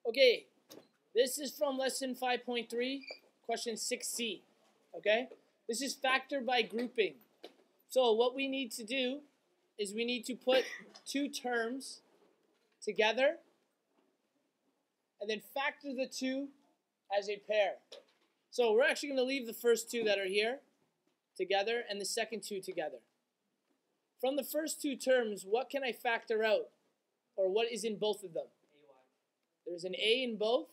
Okay, this is from lesson 5.3, question 6C. Okay, this is factor by grouping. So what we need to do is we need to put two terms together and then factor the two as a pair. So we're actually going to leave the first two that are here together and the second two together. From the first two terms, what can I factor out? Or what is in both of them? There's an a in both.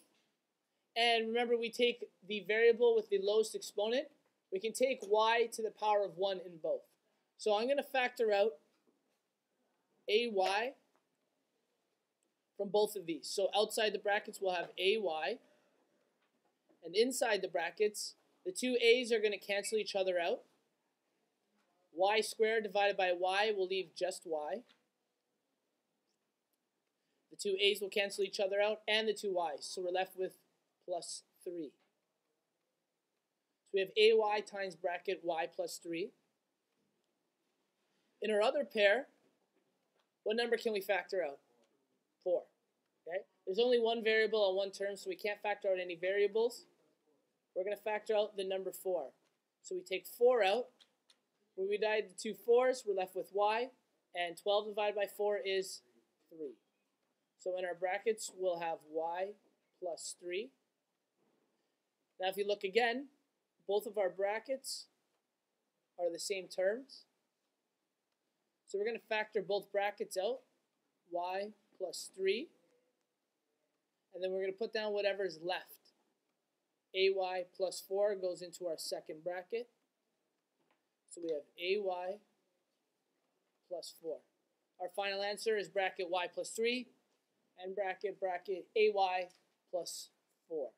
And remember, we take the variable with the lowest exponent. We can take y to the power of 1 in both. So I'm going to factor out ay from both of these. So outside the brackets, we'll have ay. And inside the brackets, the two a's are going to cancel each other out. Y squared divided by y will leave just y. The two a's will cancel each other out, and the two y's. So we're left with plus 3. So we have ay times bracket y plus 3. In our other pair, what number can we factor out? 4. Okay? There's only one variable on one term, so we can't factor out any variables. We're going to factor out the number 4. So we take 4 out. When we divide the two 4's, we're left with y, and 12 divided by 4 is 3. So in our brackets, we'll have y plus 3. Now if you look again, both of our brackets are the same terms. So we're going to factor both brackets out, y plus 3. And then we're going to put down whatever is left. Ay plus 4 goes into our second bracket. So we have ay plus 4. Our final answer is bracket y plus 3 and bracket ay plus 4.